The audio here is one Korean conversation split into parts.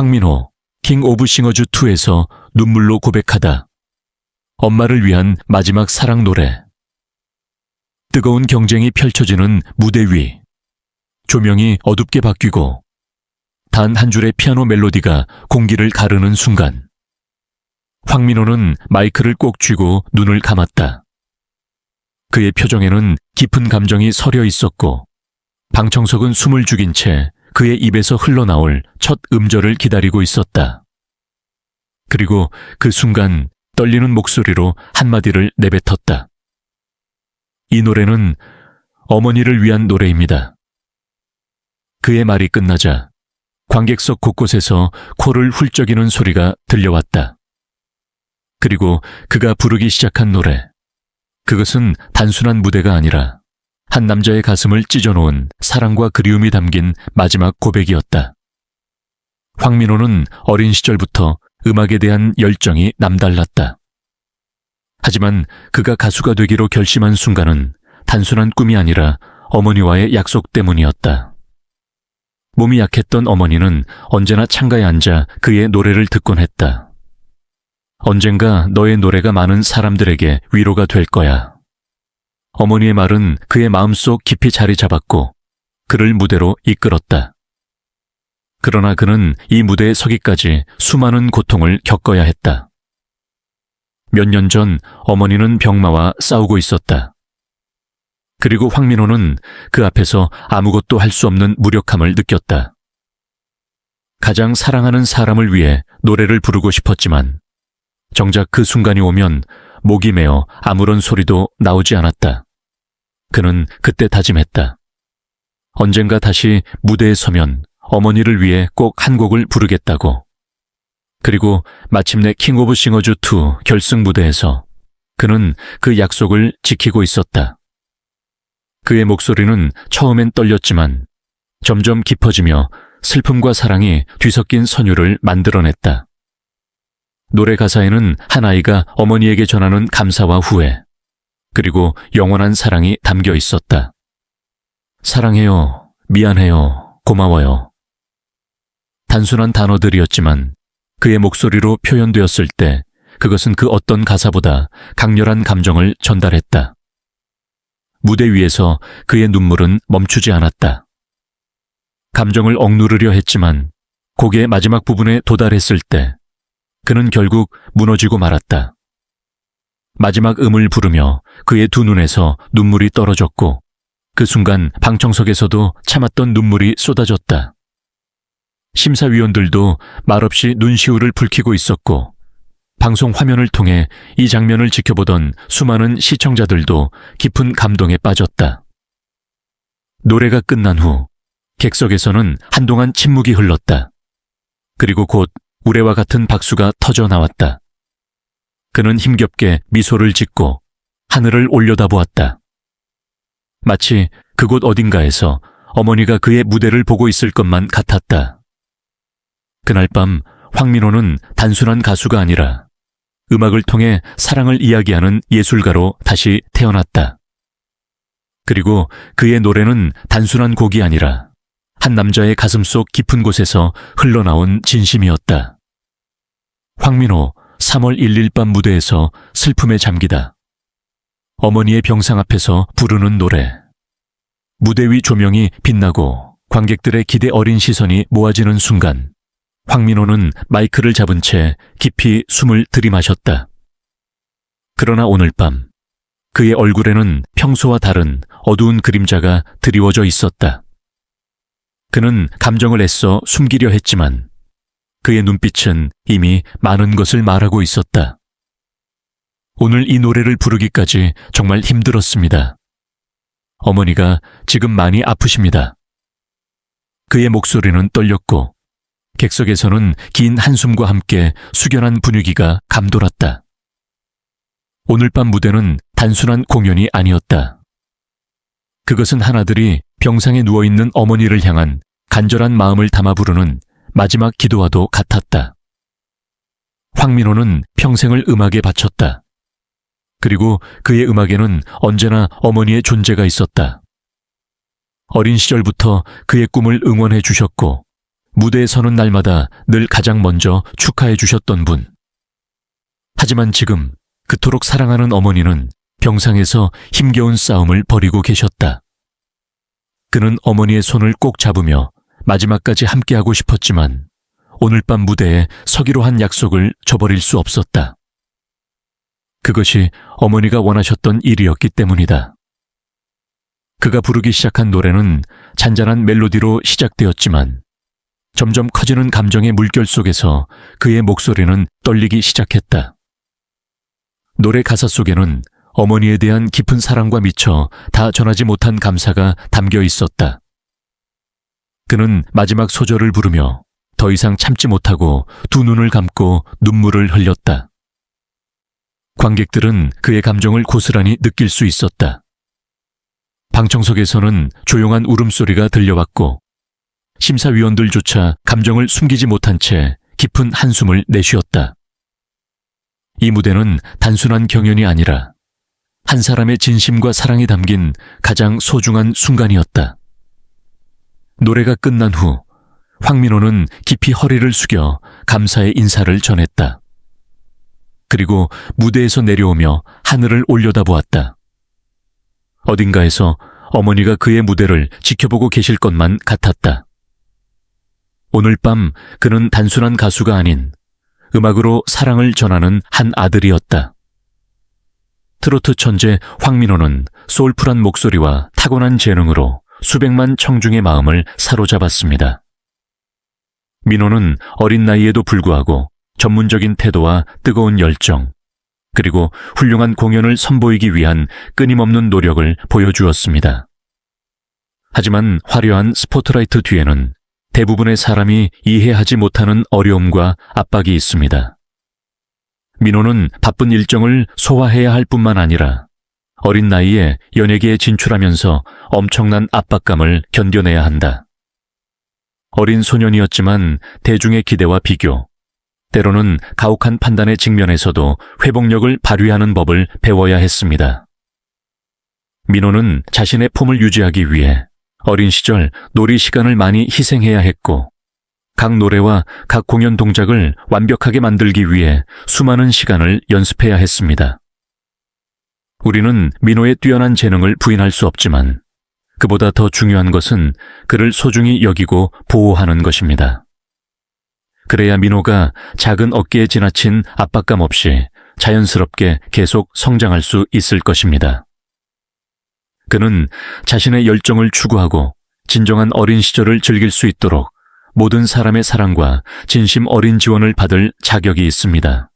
황민호, 킹 오브 싱어즈 2에서 눈물로 고백하다. 엄마를 위한 마지막 사랑 노래. 뜨거운 경쟁이 펼쳐지는 무대 위. 조명이 어둡게 바뀌고 단 한 줄의 피아노 멜로디가 공기를 가르는 순간 황민호는 마이크를 꼭 쥐고 눈을 감았다. 그의 표정에는 깊은 감정이 서려 있었고 방청석은 숨을 죽인 채 그의 입에서 흘러나올 첫 음절을 기다리고 있었다. 그리고 그 순간 떨리는 목소리로 한마디를 내뱉었다. 이 노래는 어머니를 위한 노래입니다. 그의 말이 끝나자 관객석 곳곳에서 코를 훌쩍이는 소리가 들려왔다. 그리고 그가 부르기 시작한 노래. 그것은 단순한 무대가 아니라 한 남자의 가슴을 찢어놓은 사랑과 그리움이 담긴 마지막 고백이었다. 황민호는 어린 시절부터 음악에 대한 열정이 남달랐다. 하지만 그가 가수가 되기로 결심한 순간은 단순한 꿈이 아니라 어머니와의 약속 때문이었다. 몸이 약했던 어머니는 언제나 창가에 앉아 그의 노래를 듣곤 했다. 언젠가 너의 노래가 많은 사람들에게 위로가 될 거야. 어머니의 말은 그의 마음속 깊이 자리 잡았고 그를 무대로 이끌었다. 그러나 그는 이 무대에 서기까지 수많은 고통을 겪어야 했다. 몇 년 전 어머니는 병마와 싸우고 있었다. 그리고 황민호는 그 앞에서 아무것도 할 수 없는 무력함을 느꼈다. 가장 사랑하는 사람을 위해 노래를 부르고 싶었지만 정작 그 순간이 오면 목이 메어 아무런 소리도 나오지 않았다. 그는 그때 다짐했다. 언젠가 다시 무대에 서면 어머니를 위해 꼭 한 곡을 부르겠다고. 그리고 마침내 킹 오브 싱어즈 2 결승 무대에서 그는 그 약속을 지키고 있었다. 그의 목소리는 처음엔 떨렸지만 점점 깊어지며 슬픔과 사랑이 뒤섞인 선율을 만들어냈다. 노래 가사에는 한 아이가 어머니에게 전하는 감사와 후회, 그리고 영원한 사랑이 담겨 있었다. 사랑해요, 미안해요, 고마워요. 단순한 단어들이었지만 그의 목소리로 표현되었을 때 그것은 그 어떤 가사보다 강렬한 감정을 전달했다. 무대 위에서 그의 눈물은 멈추지 않았다. 감정을 억누르려 했지만 곡의 마지막 부분에 도달했을 때 그는 결국 무너지고 말았다. 마지막 음을 부르며 그의 두 눈에서 눈물이 떨어졌고 그 순간 방청석에서도 참았던 눈물이 쏟아졌다. 심사위원들도 말없이 눈시울을 붉히고 있었고 방송 화면을 통해 이 장면을 지켜보던 수많은 시청자들도 깊은 감동에 빠졌다. 노래가 끝난 후 객석에서는 한동안 침묵이 흘렀다. 그리고 곧 우레와 같은 박수가 터져 나왔다. 그는 힘겹게 미소를 짓고 하늘을 올려다보았다. 마치 그곳 어딘가에서 어머니가 그의 무대를 보고 있을 것만 같았다. 그날 밤 황민호는 단순한 가수가 아니라 음악을 통해 사랑을 이야기하는 예술가로 다시 태어났다. 그리고 그의 노래는 단순한 곡이 아니라 한 남자의 가슴속 깊은 곳에서 흘러나온 진심이었다. 황민호 3월 1일 밤 무대에서 슬픔에 잠기다. 어머니의 병상 앞에서 부르는 노래. 무대 위 조명이 빛나고 관객들의 기대 어린 시선이 모아지는 순간 황민호는 마이크를 잡은 채 깊이 숨을 들이마셨다. 그러나 오늘 밤 그의 얼굴에는 평소와 다른 어두운 그림자가 드리워져 있었다. 그는 감정을 애써 숨기려 했지만 그의 눈빛은 이미 많은 것을 말하고 있었다. 오늘 이 노래를 부르기까지 정말 힘들었습니다. 어머니가 지금 많이 아프십니다. 그의 목소리는 떨렸고 객석에서는 긴 한숨과 함께 숙연한 분위기가 감돌았다. 오늘 밤 무대는 단순한 공연이 아니었다. 그것은 하나들이 병상에 누워있는 어머니를 향한 간절한 마음을 담아 부르는 마지막 기도와도 같았다. 황민호는 평생을 음악에 바쳤다. 그리고 그의 음악에는 언제나 어머니의 존재가 있었다. 어린 시절부터 그의 꿈을 응원해 주셨고 무대에 서는 날마다 늘 가장 먼저 축하해 주셨던 분. 하지만 지금 그토록 사랑하는 어머니는 병상에서 힘겨운 싸움을 벌이고 계셨다. 그는 어머니의 손을 꼭 잡으며 마지막까지 함께하고 싶었지만 오늘 밤 무대에 서기로 한 약속을 저버릴 수 없었다. 그것이 어머니가 원하셨던 일이었기 때문이다. 그가 부르기 시작한 노래는 잔잔한 멜로디로 시작되었지만 점점 커지는 감정의 물결 속에서 그의 목소리는 떨리기 시작했다. 노래 가사 속에는 어머니에 대한 깊은 사랑과 미처 다 전하지 못한 감사가 담겨 있었다. 그는 마지막 소절을 부르며 더 이상 참지 못하고 두 눈을 감고 눈물을 흘렸다. 관객들은 그의 감정을 고스란히 느낄 수 있었다. 방청석에서는 조용한 울음소리가 들려왔고 심사위원들조차 감정을 숨기지 못한 채 깊은 한숨을 내쉬었다. 이 무대는 단순한 경연이 아니라 한 사람의 진심과 사랑이 담긴 가장 소중한 순간이었다. 노래가 끝난 후 황민호는 깊이 허리를 숙여 감사의 인사를 전했다. 그리고 무대에서 내려오며 하늘을 올려다보았다. 어딘가에서 어머니가 그의 무대를 지켜보고 계실 것만 같았다. 오늘 밤 그는 단순한 가수가 아닌 음악으로 사랑을 전하는 한 아들이었다. 트로트 천재 황민호는 소울풀한 목소리와 타고난 재능으로 수백만 청중의 마음을 사로잡았습니다. 민호는 어린 나이에도 불구하고 전문적인 태도와 뜨거운 열정, 그리고 훌륭한 공연을 선보이기 위한 끊임없는 노력을 보여주었습니다. 하지만 화려한 스포트라이트 뒤에는 대부분의 사람이 이해하지 못하는 어려움과 압박이 있습니다. 민호는 바쁜 일정을 소화해야 할 뿐만 아니라 어린 나이에 연예계에 진출하면서 엄청난 압박감을 견뎌내야 한다. 어린 소년이었지만 대중의 기대와 비교, 때로는 가혹한 판단의 직면에서도 회복력을 발휘하는 법을 배워야 했습니다. 민호는 자신의 폼을 유지하기 위해 어린 시절 놀이 시간을 많이 희생해야 했고 각 노래와 각 공연 동작을 완벽하게 만들기 위해 수많은 시간을 연습해야 했습니다. 우리는 민호의 뛰어난 재능을 부인할 수 없지만 그보다 더 중요한 것은 그를 소중히 여기고 보호하는 것입니다. 그래야 민호가 작은 어깨에 지나친 압박감 없이 자연스럽게 계속 성장할 수 있을 것입니다. 그는 자신의 열정을 추구하고 진정한 어린 시절을 즐길 수 있도록 모든 사람의 사랑과 진심 어린 지원을 받을 자격이 있습니다.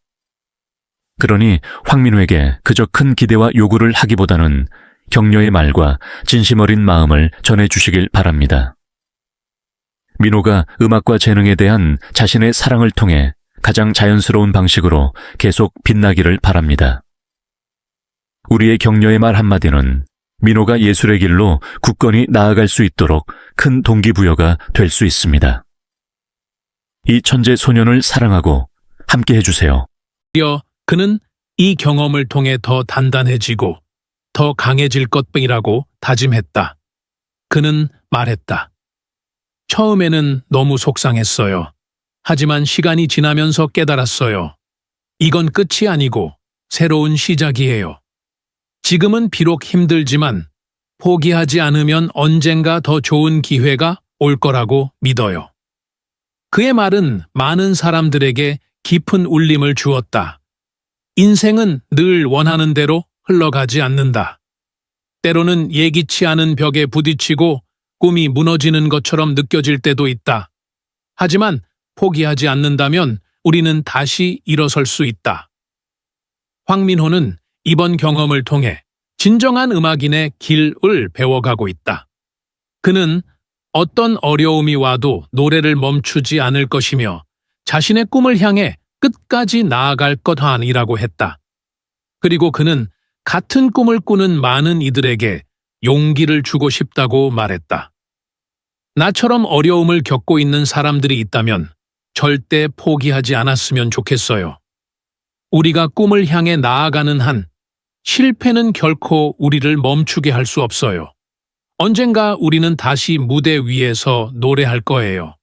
그러니 황민호에게 그저 큰 기대와 요구를 하기보다는 격려의 말과 진심 어린 마음을 전해주시길 바랍니다. 민호가 음악과 재능에 대한 자신의 사랑을 통해 가장 자연스러운 방식으로 계속 빛나기를 바랍니다. 우리의 격려의 말 한마디는 민호가 예술의 길로 굳건히 나아갈 수 있도록 큰 동기부여가 될 수 있습니다. 이 천재 소년을 사랑하고 함께 해주세요. 그는 이 경험을 통해 더 단단해지고 더 강해질 것이라고 다짐했다. 그는 말했다. 처음에는 너무 속상했어요. 하지만 시간이 지나면서 깨달았어요. 이건 끝이 아니고 새로운 시작이에요. 지금은 비록 힘들지만 포기하지 않으면 언젠가 더 좋은 기회가 올 거라고 믿어요. 그의 말은 많은 사람들에게 깊은 울림을 주었다. 인생은 늘 원하는 대로 흘러가지 않는다. 때로는 예기치 않은 벽에 부딪히고 꿈이 무너지는 것처럼 느껴질 때도 있다. 하지만 포기하지 않는다면 우리는 다시 일어설 수 있다. 황민호는 이번 경험을 통해 진정한 음악인의 길을 배워가고 있다. 그는 어떤 어려움이 와도 노래를 멈추지 않을 것이며 자신의 꿈을 향해 끝까지 나아갈 것 아니라고 했다. 그리고 그는 같은 꿈을 꾸는 많은 이들에게 용기를 주고 싶다고 말했다. 나처럼 어려움을 겪고 있는 사람들이 있다면 절대 포기하지 않았으면 좋겠어요. 우리가 꿈을 향해 나아가는 한 실패는 결코 우리를 멈추게 할 수 없어요. 언젠가 우리는 다시 무대 위에서 노래할 거예요.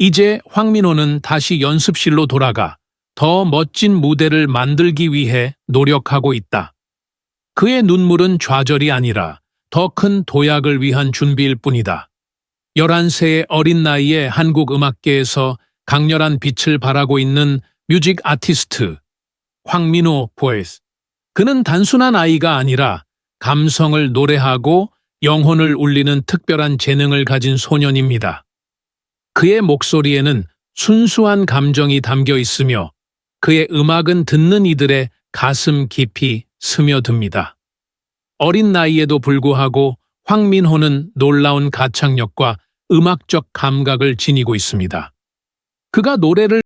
이제 황민호는 다시 연습실로 돌아가 더 멋진 무대를 만들기 위해 노력하고 있다. 그의 눈물은 좌절이 아니라 더 큰 도약을 위한 준비일 뿐이다. 11세의 어린 나이에 한국 음악계에서 강렬한 빛을 발하고 있는 뮤직 아티스트 황민호 보이스. 그는 단순한 아이가 아니라 감성을 노래하고 영혼을 울리는 특별한 재능을 가진 소년입니다. 그의 목소리에는 순수한 감정이 담겨 있으며 그의 음악은 듣는 이들의 가슴 깊이 스며듭니다. 어린 나이에도 불구하고 황민호는 놀라운 가창력과 음악적 감각을 지니고 있습니다. 그가 노래를